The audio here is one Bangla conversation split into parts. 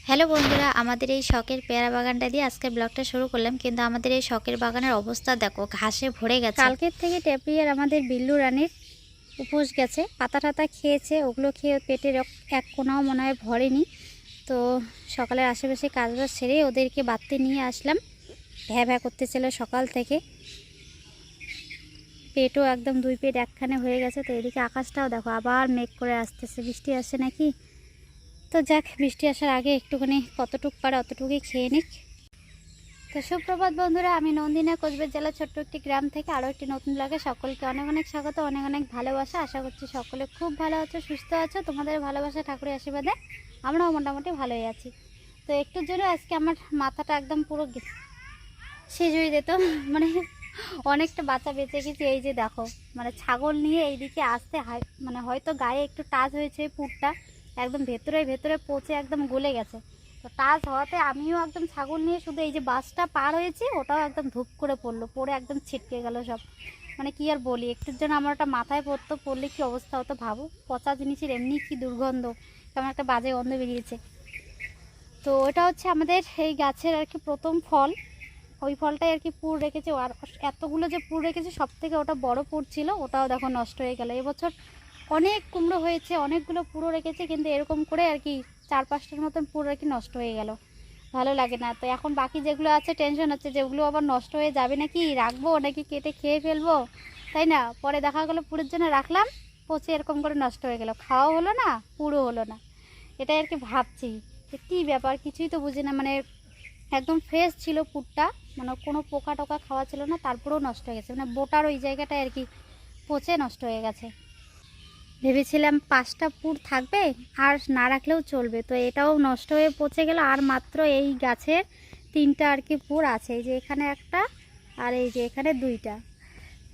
হ্যালো বন্ধুরা, আমাদের এই শখের পেয়ারা বাগানটা দিয়ে আজকের ব্লগটা শুরু করলাম। কিন্তু আমাদের এই শখের বাগানের অবস্থা দেখো, ঘাসে ভরে গেছে। কালকের থেকে টেপি আর আমাদের বিল্লু রানীর উপোস গেছে, পাতা টাতা খেয়েছে, ওগুলো খেয়ে পেটের এক কোনাও মনে হয় ভরেনি। তো সকালের আশেপাশে কাজবাজ সেরে ওদেরকে বাড়তে নিয়ে আসলাম। ভ্যা ভ্যা করতেছিল সকাল থেকে, পেটও একদম দুই পেট একখানে হয়ে গেছে। তো এদিকে আকাশটাও দেখো আবার মেঘ করে আসতেছে, বৃষ্টি আসছে নাকি। তো যাক, বৃষ্টি আসার আগে একটুখানি কতটুক পারে অতটুকুই খেয়ে নিক। তো সুপ্রভাত বন্ধুরা, আমি নন্দিনা, কোচবিহার জেলার ছোট্ট একটি গ্রাম থেকে আরও একটি নতুন ব্লগে সকলকে অনেক অনেক স্বাগত, অনেক অনেক ভালোবাসা। আশা করছি সকলে খুব ভালো আছো, সুস্থ আছো। তোমাদের ভালোবাসা ঠাকুরের আশীর্বাদে আমরাও মোটামুটি ভালোই আছি। তো একটুর জন্য আজকে আমার মাথাটা একদম পুরো শেষ হয়ে যেত, মানে অনেকটা বাচ্চা বেঁচে গেছি। এই যে দেখো, মানে ছাগল নিয়ে এইদিকে আসতে মানে হয়তো গায়ে একটু টাচ হয়েছে, পুরটা একদম ভেতরে ভেতরে পচে একদম গলে গেছে। তো টাচ হওয়াতে আমিও একদম ছাগল নিয়ে শুধু এই যে বাসটা পার হয়েছি, ওটাও একদম ধূপ করে পড়লো, পড়ে একদম ছিটকে গেল সব। মানে কি আর বলি, একটুর জন্য আমার ওটা মাথায় পড়তো, পড়লে কি অবস্থা হতো ভাবো। পচা জিনিসের এমনি কি দুর্গন্ধ, কেমন একটা বাজে গন্ধ বেরিয়েছে। তো ওটা হচ্ছে আমাদের এই গাছের আর কি প্রথম ফল। ওই ফলটাই আর কি পুর রেখেছে, আর এতগুলো যে পুর রেখেছে সব থেকে ওটা বড় পুর ছিল, ওটাও দেখো নষ্ট হয়ে গেল। এবছর অনেক কুমড়ো হয়েছে, অনেকগুলো পুরো রেখেছে, কিন্তু এরকম করে আর কি 4-5টার মতন পুরো আর কি নষ্ট হয়ে গেল। ভালো লাগে না। তো এখন বাকি যেগুলো আছে টেনশন হচ্ছে, যেগুলো আবার নষ্ট হয়ে যাবে নাকি, রাখবো নাকি কেটে খেয়ে ফেলবো, তাই না। পরে দেখা গেলো পুরের জন্য রাখলাম, পচে এরকম করে নষ্ট হয়ে গেল, খাওয়া হলো না, পুরো হলো না। এটাই আর কি ভাবছি যে কী ব্যাপার, কিছুই তো বুঝি না। মানে একদম ফ্রেশ ছিল পুরটা, মানে কোনো পোকা টোকা খাওয়া ছিল না, তারপরেও নষ্ট হয়ে গেছে। মানে বোটার ওই জায়গাটায় আর কি পচে নষ্ট হয়ে গেছে। ভেবেছিলাম 5টা পুর থাকবে আর না রাখলেও চলবে, তো এটাও নষ্ট হয়ে পচে গেল। আর মাত্র এই গাছের 3টা আর কি পুর আছে, এই যে এখানে একটা আর এই যে এখানে 2টা।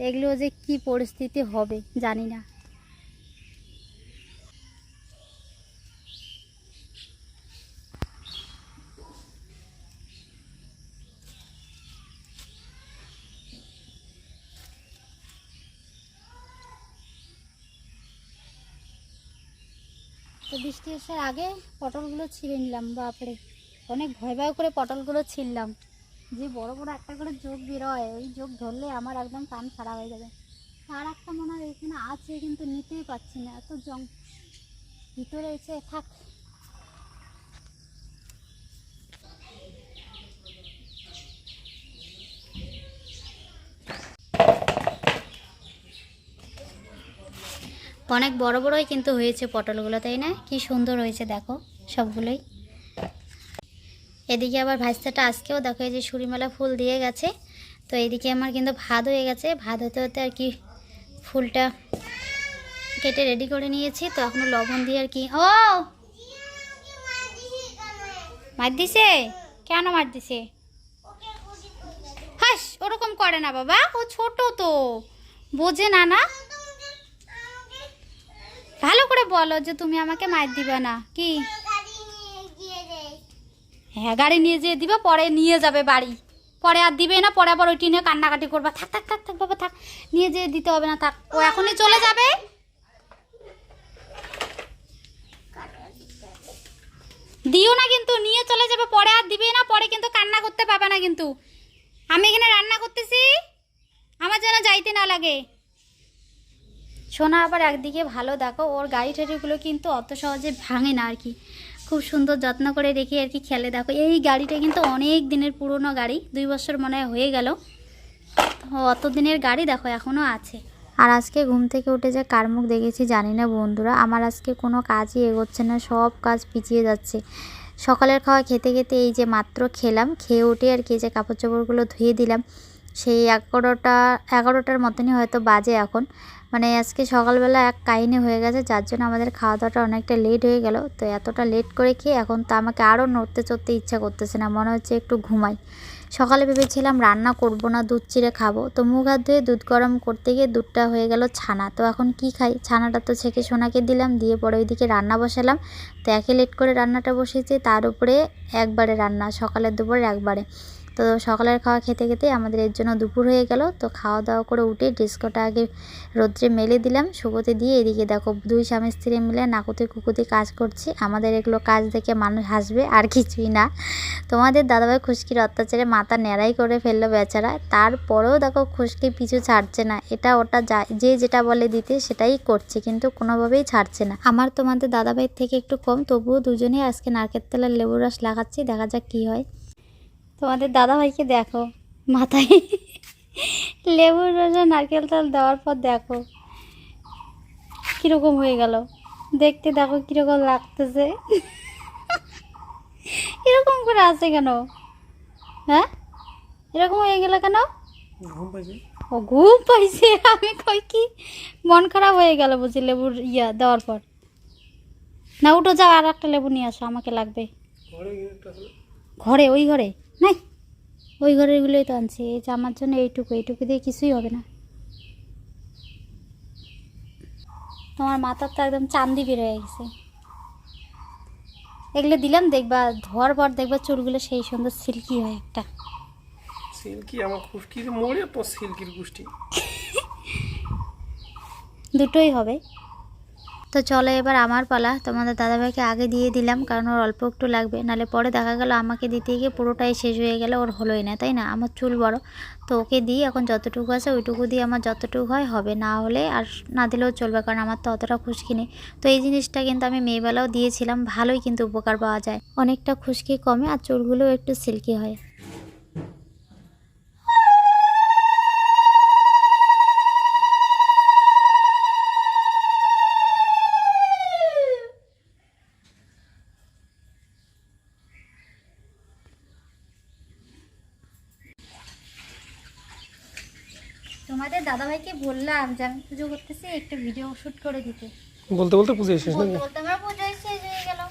এগুলো যে কি পরিস্থিতি হবে জানি না। তো বৃষ্টি আসার আগে পটলগুলো ছিঁড়ে নিলাম, বাপরে অনেক ভয় ভয় করে পটলগুলো ছিঁড়লাম। যে বড় বড় একটা করে যোগ বেরোয়, ওই যোগ ধরলে আমার একদম কান খারাপ হয়ে যাবে। আর একটা মনে হয় এখানে আছে, কিন্তু নিতেই পারছি না, এত ভিতরে এসে থাক। অনেক বড় বড়ই কিন্তু হয়েছে পটলগুলো, তাই না? কি সুন্দর হয়েছে দেখো সবগুলোই। এদিকে আবার ভাজটাটা আজকেও দেখো এই যে সুরিমালা ফুল দিয়ে গেছে। তো এদিকে আমার কিন্তু ভাত হয়ে গেছে, ভাত হতে হতে আর কি ফুলটা কেটে রেডি করে নিয়েছি। তো এখনো লবণ দিয়ে আর কি। ও মার দিছে? কেন মার দিছে? হাস, ওরকম করে না বাবা, ও ছোট তো বোঝে না। না ভালো করে বলো যে তুমি আমাকে মার দিবে না কি। হ্যাঁ, গাড়ি নিয়ে যেয়ে দিবে, পরে নিয়ে যাবে বাড়ি, পরে আর দিবে না, পরে আবার ওইটি নিয়ে কান্নাকাটি করবা। থাক থাক থাক থাক বাবা থাক, নিয়ে যেয়ে দিতে হবে না, থাক, ও এখনই চলে যাবে। দিও না কিন্তু, নিয়ে চলে যাবে, পরে আর দিবে না, পরে কিন্তু কান্না করতে পাবে না কিন্তু। আমি এখানে রান্না করতেছি, আমার যেন যাইতে না লাগে। সোনা আবার একদিকে ভালো, দেখো ওর গাড়ি ঠাড়িগুলো কিন্তু অত সহজে ভাঙে না আর কি, খুব সুন্দর যত্ন করে রেখে আর কি খেলে। দেখো এই গাড়িটা কিন্তু অনেক দিনের পুরনো গাড়ি, 2 বছর মনে হয় হয়ে গেল। অত দিনের গাড়ি দেখো এখনও আছে। আর আজকে ঘুম থেকে উঠে যে কার মুখ দেখেছি জানি না বন্ধুরা, আমার আজকে কোনো কাজই এগোচ্ছে না, সব কাজ পিছিয়ে যাচ্ছে। সকালের খাওয়া খেতে খেতে এই যে মাত্র খেলাম, খেয়ে উঠে আর কি যে কাপড় চোপড়গুলো ধুয়ে দিলাম। সেই 11টার মতনই হয়তো বাজে এখন। মানে আজকে সকালবেলা এক কাহিনী হয়ে গেছে, যার জন্য আমাদের খাওয়া দাওয়াটা অনেকটা লেট হয়ে গেল। তো এতটা লেট করে খেয়ে এখন তো আমাকে আরও নড়তে চড়তে ইচ্ছা করতেছে না, মনে হচ্ছে একটু ঘুমাই। সকালে ভেবেছিলাম রান্না করব না, দুধ চিড়ে খাবো। তো মুখ হাত ধুয়ে দুধ গরম করতে গিয়ে দুধটা হয়ে গেল ছানা। তো এখন কি খাই, ছানাটা তো ছেঁকে সোনাকে দিলাম, দিয়ে পরে ওইদিকে রান্না বসালাম। তো একে লেট করে রান্নাটা বসেছি, তার উপরে একবারে রান্না, সকালে দুপুরে একবারে। তো তো সকালের খাওয়া খেতে খেতে আমাদের এর জন্য দুপুর হয়ে গেল। তো খাওয়া দাওয়া করে উঠে ডিস্কোটা আগে রোদ্রে মেলে দিলাম, শুকোতে দিয়ে এদিকে দেখো দুই স্বামী স্ত্রী মিলে নাকুতি কুকুতি কাজ করছি। আমাদের এগুলো কাজ দেখে মানুষ হাসবে আর কিছুই না। তোমাদের দাদাভাই খুশকির অত্যাচারে মাথা ন্যাড়াই করে ফেললো বেচারা, তারপরেও দেখো খুশকি পিছু ছাড়ছে না। এটা ওটা যে যেটা বলে দিতে সেটাই করছে, কিন্তু কোনোভাবেই ছাড়ছে না। আমার তোমাদের দাদাভাইয়ের থেকে একটু কম, তবুও দুজনেই আজকে নারকেল তেলের লেবুর রস লাগাচ্ছি, দেখা যাক কী হয়। তোমাদের দাদাভাইকে দেখো মাথায় লেবুর রস আর নারকেল তেল দেওয়ার পর দেখো কীরকম হয়ে গেল, দেখতে দেখো কীরকম লাগতেছে। এরকম করে আছে কেন? হ্যাঁ, এরকম হয়ে গেল কেন? ও ঘুম পাইছে। আমি কই কি মন খারাপ হয়ে গেল বুঝি লেবুর দেওয়ার পর। না উঠো, যাও আর একটা লেবু নিয়ে আসো, আমাকে লাগবে। ঘরে? ওই ঘরে নাই, ওই ঘরেরগুলোই তো আনছি। এই যে আমার জন্য এইটুকু দিয়ে কিছুই হবে না। তোমার মাথার তো একদম চান্দি বের হয়ে গেছে। এগুলো দিলাম, দেখবা ধোয়ার পর দেখবা চুলগুলো সেই সুন্দর সিল্কি হয় একটা। সিল্কি আমার খুশকির মোড়ে তো সিল্কির গোষ্ঠী দুটোই হবে। তো চলো এবার আমার পালা। তোমাদের দাদাভাইকে আগে দিয়ে দিলাম, কারণ ওর অল্প একটু লাগবে, নাহলে পরে দেখা গেল আমাকে দিতে গিয়ে পুরোটাই শেষ হয়ে গেল, ওর হলোই না, তাই না? আমার চুল বড়, তো ওকে দিই এখন যতটুকু আছে ওইটুকু দিয়ে আমার যতটুকু হয় হবে, না হলে আর না দিলেও চলবে, কারণ আমার তো অতটা খুশকি নেই। তো এই জিনিসটা কিন্তু আমি মেয়েবেলাও দিয়েছিলাম, ভালোই কিন্তু উপকার পাওয়া যায়, অনেকটা খুশকি কমে আর চুলগুলোও একটু সিল্কি হয়। তোমাদের দাদাভাইকে বললাম যে আমি পুজো করতেছি, একটু ভিডিও শুট করে দিতে। বলতে বলতে পুজো শেষ বলতে বলতে আমার পুজো শেষ হয়ে গেল।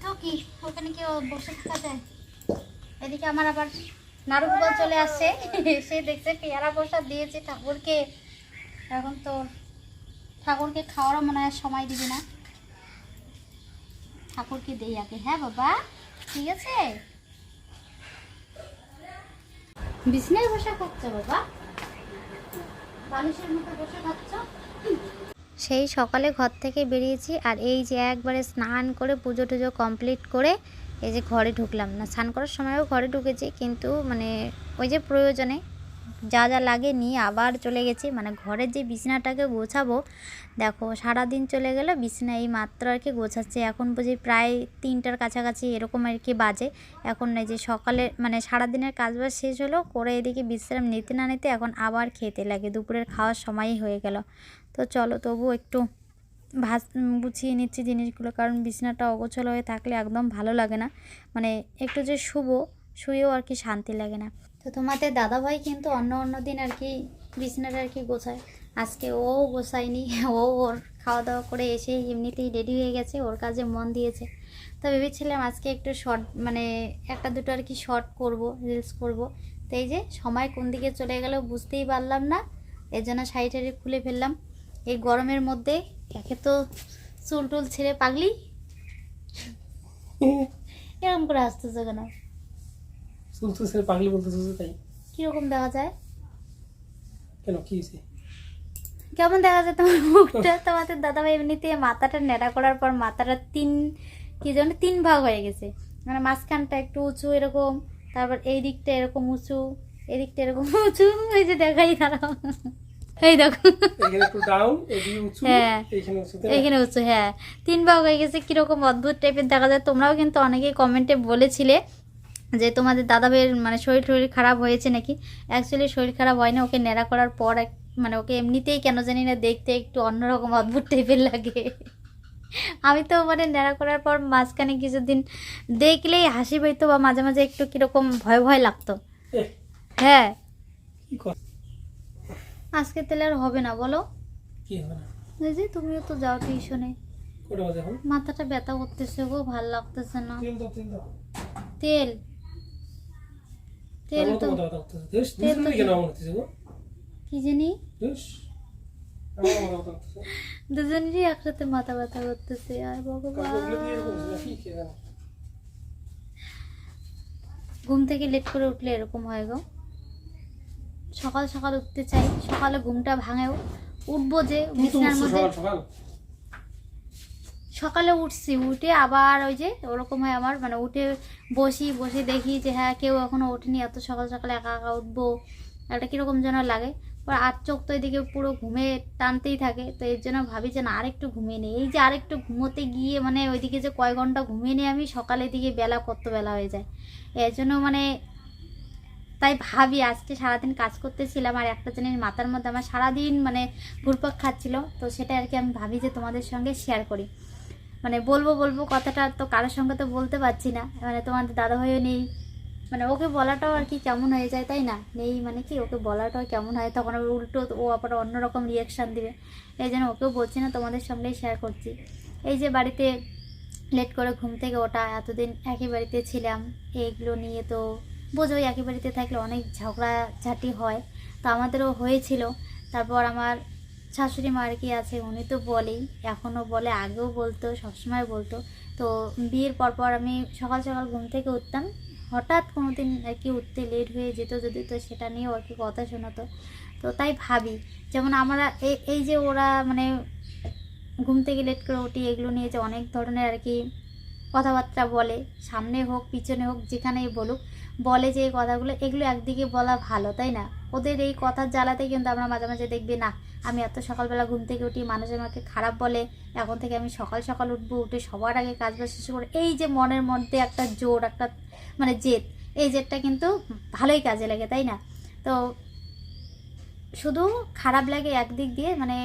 তো কি ওখানে কি বসে থাকা যায়? এদিকে আমার আবার নারুগোপাল চলে আসছে, সে দেখছে পেয়ারা প্রসাদ দিয়েছে ঠাকুরকে। এখন তো ঠাকুরকে খাওয়ারও মনে হয় সময় দিবি না, ঠাকুরকে দেই আগে। হ্যাঁ বাবা, ঠিক আছে। বিছনায় বসে খাচ্ছ বাবা, বালিশের মতো বসে খাচ্ছ। সেই সকালে ঘর থেকে বেরিয়েছি, আর এই যে একবারে স্নান করে পুজো টুজো কমপ্লিট করে এই যে ঘরে ঢুকলাম। না স্নান করার সময়ও ঘরে ঢুকেছি, কিন্তু মানে ওই যে প্রয়োজনে যা যা লাগে নিয়ে আবার চলে গেছি। মানে ঘরের যে বিছানাটাকে গোছাবো, দেখো সারাদিন চলে গেল বিছানা এই মাত্র আর কি গোছাচ্ছে। এখন বুঝি প্রায় 3টার কাছাকাছি এরকম আর কি বাজে। এখন এই যে সকালে মানে সারাদিনের কাজবাজ শেষ হলো করে, এদিকে বিশ্রাম নিতে না নিতে এখন আবার খেতে লাগে, দুপুরের খাওয়ার সময়ই হয়ে গেল। তো চলো তবু একটু গুছিয়ে নিচ্ছি জিনিসগুলো, কারণ বিছানাটা অগোছালো হয়ে থাকলে একদম ভালো লাগে না, মানে একটু যে শুয়েও আর কি শান্তি লাগে না। তো তোমাদের দাদাভাই কিন্তু অন্য দিন আর কি বিছানাটা আর কি গোছায়, আজকে ও গোছায়নি। ওর খাওয়া দাওয়া করে এসে এমনিতেই রেডি হয়ে গেছে, ওর কাজে মন দিয়েছে। তো ভেবেছিলাম আজকে একটু শর্ট মানে একটা দুটো আর কি শর্ট করব, রিলস করব। তো এই যে সময় কোন দিকে চলে গেল বুঝতেই পারলাম না, এর জন্য শাড়ি টাড়ি খুলে ফেললাম। এই গরমের মধ্যে একে তো চুল টুল ছেড়ে পাগলি, এরকম করে আসতেছে কেন? চুল তো ছেড়ে পাগলি বলতেছো তাই? কিরকম দেখা যায়? কেন কি হয়েছে? কেমন দেখা যায় তোমার মুখটা? তোমাদের দাদাভাই এমনিতে মাথাটা ন্যাড়া করার পর মাথাটা তিন ভাগ হয়ে গেছে, মানে মাঝখানটা একটু উঁচু এরকম, তারপর এই দিকটা এরকম উঁচু, এই দিকটা এরকম উঁচু। এই যে দেখাই দাঁড়াও, এই দেখো এখানে একটু ডাউন, এদিকে উঁচু, হ্যাঁ এইখানে উঁচু, এইখানে উঁচু, হ্যাঁ 3 ভাগ হয়ে গেছে। কিরকম অদ্ভুত টাইপের দেখা যায়। তোমরাও কিন্তু অনেকেই কমেন্টে বলেছিলে যে তোমাদের দাদাভাইয়ের মানে শরীর খারাপ হয়েছে নাকি। অ্যাকচুয়ালি শরীর খারাপ হয় না, ওকে ন্যাড়া করার পর মানে ওকে এমনিতেই কেন জানি না দেখতে একটু অন্যরকম অদ্ভুত টাইপের লাগে। আমি তো মানে ন্যাড়া করার পর মাঝখানে কিছুদিন দেখলেই হাসি পাইতো, বা মাঝে মাঝে একটু কিরকম ভয় ভয় লাগতো। হ্যাঁ আজকে তাহলে আর হবে না বলো? কি হবে না? এই যে তুমিও তো যাও টিউশনে, কোটা বাজে এখন? মাথাটা ব্যথা করতেছে গো, ভাল লাগতেছে না। তেল তেল তো মাথা ব্যথা করতেছে। তেল তো কেন এমন হচ্ছে গো? কি জানি আমার মাথা ব্যথা করতেছে। দুজনেরই একসাথে মাথা ব্যথা করতেছে। আর ভগবান, ঘুম থেকে লেট করে উঠলে এরকম হয় গো। সকাল সকাল উঠতে চাই, সকালে ঘুমটা ভাঙেও, উঠবো যে বিছানার মধ্যে, সকালে উঠছি, উঠে আবার ওই যে ওরকম হয় আমার, মানে উঠে বসে দেখি যে হ্যাঁ কেউ এখনো ওঠেনি, এত সকাল সকালে একা একা উঠবো, একটা কীরকম যেন লাগে। পর আর চোখ তো এদিকে পুরো ঘুমে টানতেই থাকে, তো এর জন্য ভাবি যে না আরেকটু ঘুমিয়ে নিই। এই যে আরেকটু ঘুমোতে গিয়ে মানে ওইদিকে যে কয় ঘন্টা ঘুমিয়ে নিই আমি, সকালের দিকে বেলা কত বেলা হয়ে যায়। এর জন্য মানে তাই ভাবি আজকে সারাদিন কাজ করতেছিলাম, আর একটা জিনিস মাথার মধ্যে আমার সারাদিন মানে ঘুরপাক খাচ্ছিল, তো সেটা আর কি আমি ভাবি যে তোমাদের সঙ্গে শেয়ার করি। মানে বলবো কথাটা, তো কারোর সঙ্গে তো বলতে পারছি না, মানে তোমাদের দাদাভাইও নেই, মানে ওকে বলাটাও আর কি কেমন হয়ে যায়, তাই না? নেই মানে কি, ওকে বলাটাও কেমন হয়, তখন আবার উল্টো ও আবার অন্যরকম রিয়াকশান দিবে, এই জন্য ওকেও বলছি না, তোমাদের সঙ্গেই শেয়ার করছি। এই যে বাড়িতে লেট করে ঘুম থেকে ওঠা, এতদিন একই বাড়িতে ছিলাম, এইগুলো নিয়ে তো বোঝোই, একই বাড়িতে থাকলে অনেক ঝগড়াঝাটি হয়, তো আমাদেরও হয়েছিল। তারপর আমার শাশুড়ি মা আর কি আছে, উনি তো বলেই, এখনও বলে, আগেও বলতো, সবসময় বলতো। তো বিয়ের পর আমি সকাল সকাল ঘুম থেকে উঠতাম, হঠাৎ কোনো দিন আর কি উঠতে লেট হয়ে যেত যদি, তো সেটা নিয়েও আর কি কথা শোনাতো। তো তাই ভাবি, যেমন আমরা এই যে ওরা মানে ঘুম থেকে লেট করে উঠি, এগুলো নিয়ে যে অনেক ধরনের আর কি কথাবার্তা বলে, সামনে হোক পিছনে হোক যেখানেই বলুক, বলে যে এই কথাগুলো, এগুলো একদিকে বলা ভালো, তাই না? ওদের এই কথার জ্বালাতে কিন্তু আমরা মাঝে মাঝে দেখবি না, আমি এত সকালবেলা ঘুম থেকে উঠি, মানুষ আমাকে খারাপ বলে, এখন থেকে আমি সকাল সকাল উঠবো, উঠে সবার আগে কাজ বাজ শেষ করে, এই যে মনের মধ্যে একটা জোর, একটা মানে জেদ, এই জেদটা কিন্তু ভালোই কাজে লাগে, তাই না? তো শুধু খারাপ লাগে একদিক দিয়ে, মানে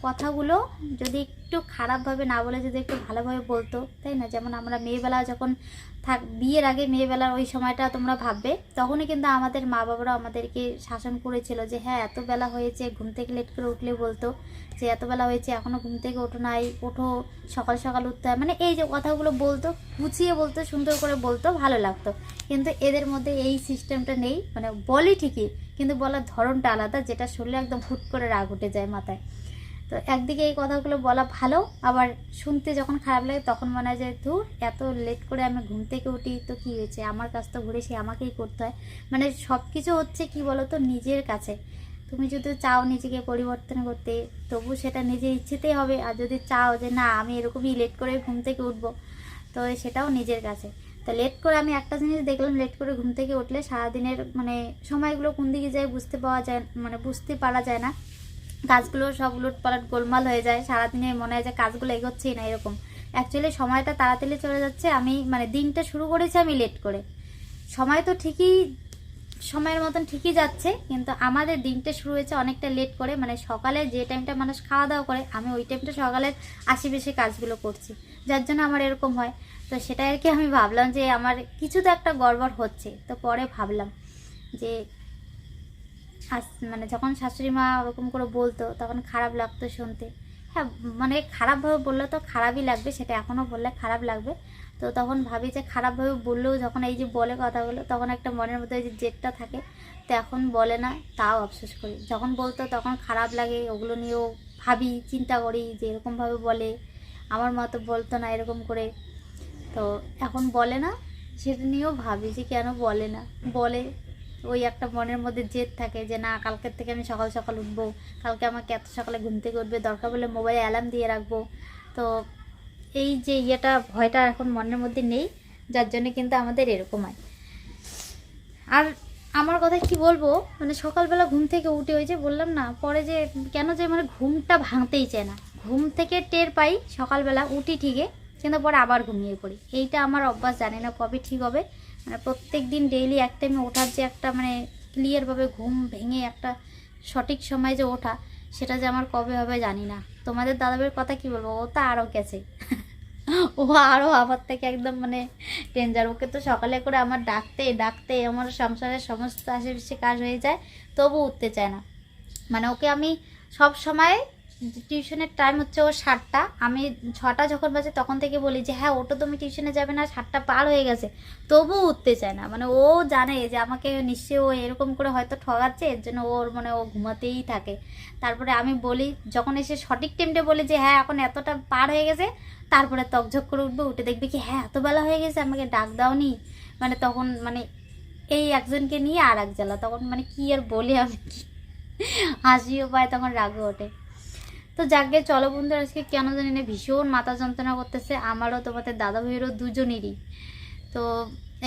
কথাগুলো যদি একটু খারাপভাবে না বলে, যদি একটু ভালোভাবে বলতো, তাই না? যেমন আমরা মেয়েবেলা যখন বিয়ের আগে মেয়েবেলার ওই সময়টা তোমরা ভাববে, তখনই কিন্তু আমাদের মা বাবারা আমাদেরকে শাসন করেছিল যে হ্যাঁ এত বেলা হয়েছে, ঘুম থেকে লেট করে উঠলে বলতো যে এত বেলা হয়েছে এখনও ঘুম থেকে ওঠো নাই, ওঠো, সকাল সকাল উঠতে হয়, মানে এই যে কথাগুলো বলতো, গুছিয়ে বলতো, সুন্দর করে বলতো, ভালো লাগতো। কিন্তু এদের মধ্যে এই সিস্টেমটা নেই, মানে বলি ঠিকই, কিন্তু বলার ধরনটা আলাদা, যেটা শুনলে একদম হুট করে রাগ উঠে যায় মাথায়। তো একদিকে এই কথাগুলো বলা ভালো, আবার শুনতে যখন খারাপ লাগে তখন মনে হয় যে ধুর, এত লেট করে আমি ঘুম থেকে উঠি তো কী হয়েছে, আমার কাজ তো ঘুরে সে আমাকেই করতে হয়। মানে সব কিছু হচ্ছে কি বলো তো, নিজের কাছে। তুমি যদি চাও নিজেকে পরিবর্তন করতে, তবু সেটা নিজের ইচ্ছেতেই হবে, আর যদি চাও যে না আমি এরকমই লেট করে ঘুম থেকে উঠবো, তো সেটাও নিজের কাছে। তো লেট করে আমি একটা জিনিস দেখলাম, লেট করে ঘুম থেকে উঠলে সারাদিনের মানে সময়গুলো কোন দিকে যায় বুঝতে পারা যায় না, কাজগুলো সব উলটপালট গোলমাল হয়ে যায়, সারাদিনে মনে হয় যে কাজগুলো এগোচ্ছেই না, এরকম। অ্যাকচুয়ালি সময়টা তাড়াতাড়ি চলে যাচ্ছে, আমি মানে দিনটা শুরু করেছি আমি লেট করে, সময় তো ঠিকই সময়ের মতন ঠিকই যাচ্ছে, কিন্তু আমাদের দিনটা শুরু হয়েছে অনেকটা লেট করে, মানে সকালে যে টাইমটা মানুষ খাওয়া দাওয়া করে, আমি ওই টাইমটা সকালের আশেপাশে কাজগুলো করছি, যার জন্য আমার এরকম হয়। তো সেটাই আর কি আমি ভাবলাম যে আমার কিছু তো একটা গড়বড় হচ্ছে। তো পরে ভাবলাম যে মানে যখন শাশুড়ি মা ওরকম করে বলতো তখন খারাপ লাগতো শুনতে, হ্যাঁ মানে খারাপভাবে বললে তো খারাপই লাগবে, সেটা এখনও বললে খারাপ লাগবে। তো তখন ভাবি যে খারাপভাবে বললেও যখন এই যে বলে কথাগুলো, তখন একটা মনের মধ্যে ওই যে জেদটা থাকে, তো এখন বলে না, তাও আফসোস করি। যখন বলতো তখন খারাপ লাগে, ওগুলো নিয়েও ভাবি, চিন্তা করি যে এরকমভাবে বলে, আমার মা তো বলতো না এরকম করে, তো এখন বলে না, সেটা নিয়েও ভাবি যে কেন বলে না, বলে ওই একটা মনের মধ্যে জেদ থাকে যে না কালকের থেকে আমি সকাল সকাল উঠবো, কালকে আমাকে এত সকালে ঘুম থেকে উঠবে, দরকার বলে মোবাইলে অ্যালার্ম দিয়ে রাখবো। তো এই যে ভয়টা এখন মনের মধ্যে নেই, যার জন্য কিন্তু আমাদের এরকম হয়। আর আমার কথা কি বলবো, মানে সকালবেলা ঘুম থেকে উঠে ওই যে বললাম না, পরে যে কেন যে মানে ঘুমটা ভাঙতেই চায় না, ঘুম থেকে টের পাই সকালবেলা উঠি ঠিকই, কিন্তু পরে আবার ঘুমিয়ে পড়ি। এইটা আমার অভ্যাস, জানি না কবে ঠিক হবে, মানে প্রত্যেক দিন ডেইলি এক টাইমে ওঠার যে একটা মানে ক্লিয়ারভাবে ঘুম ভেঙে একটা সঠিক সময় যে ওঠা, সেটা যে আমার কবে হবে জানি না। তোমাদের দাদাবের কথা কি বলবো, ও তো আরও গেছে, ও আরও আমার থেকে একদম মানে ডেঞ্জার। ওকে তো সকালে করে আমার ডাকতে আমার সংসারের সমস্ত আশেপাশে কাজ হয়ে যায়, তবু উঠতে চায় না। মানে ওকে আমি সব সময়, টিউশনের টাইম হচ্ছে ওর 7টা, আমি 6টা যখন বাজে তখন থেকে বলি যে হ্যাঁ ওটা তুমি টিউশনে যাবে না, 7টা পার হয়ে গেছে, তবু উঠতে চায় না। মানে ও জানে যে আমাকে নিশ্চয়ই ও এরকম করে হয়তো ঠগাচ্ছে, এর জন্য ওর মানে ও ঘুমাতেই থাকে। তারপরে আমি বলি, যখন এসে সঠিক টাইমটা বলি যে হ্যাঁ এখন এতটা পার হয়ে গেছে, তারপরে তকঝক করে উঠবে, উঠে দেখবে কি হ্যাঁ এত বেলা হয়ে গেছে, আমাকে ডাক দাওনি, মানে তখন মানে এই একজনকে নিয়ে আর এক জ্বালা, তখন মানে কি আর বলি আমি, হাসিও পায় তখন রাগও ওঠে। তো যাকে চলো বন্ধুরা, আজকে কেন জানি না ভীষণ মাথা যন্ত্রণা করতেছে, আমারও তোমাদের দাদা ভাইয়েরও দুজনেরই। তো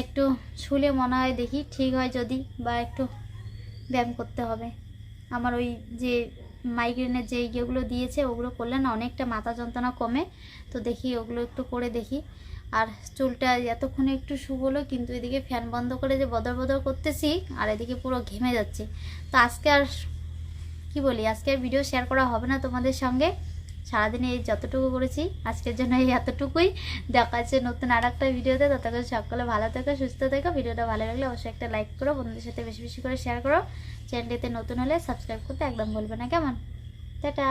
একটু শুলে মনে হয় দেখি ঠিক হয় যদি, বা একটু ব্যায়াম করতে হবে। আমার ওই যে মাইগ্রেনের যে ইয়েগুলো দিয়েছে ওগুলো করলে না অনেকটা মাথা যন্ত্রণা কমে। তো দেখি ওগুলো একটু করে দেখি। আর চুলটা এতক্ষণে একটু শুকোলো, কিন্তু এদিকে ফ্যান বন্ধ করে যে বদর বদর করতেছি আর এদিকে পুরো ঘেমে যাচ্ছে। তো আজকে আর কি বলি, আজকে আর ভিডিও শেয়ার করা হবে না তোমাদের সঙ্গে। সারাদিনে এই যতটুকু করেছি আজকের জন্য এই এতটুকুই। দেখা যাচ্ছে নতুন আর একটা ভিডিওতে। ততক্ষণ সকলে ভালো থেকো, সুস্থ থেকো। ভিডিওটা ভালো লাগলে অবশ্যই একটা লাইক করো, বন্ধুদের সাথে বেশি বেশি করে শেয়ার করো। চ্যানেলটিতে নতুন হলে সাবস্ক্রাইব করতে একদম ভুলবে না, কেমন? টাটা।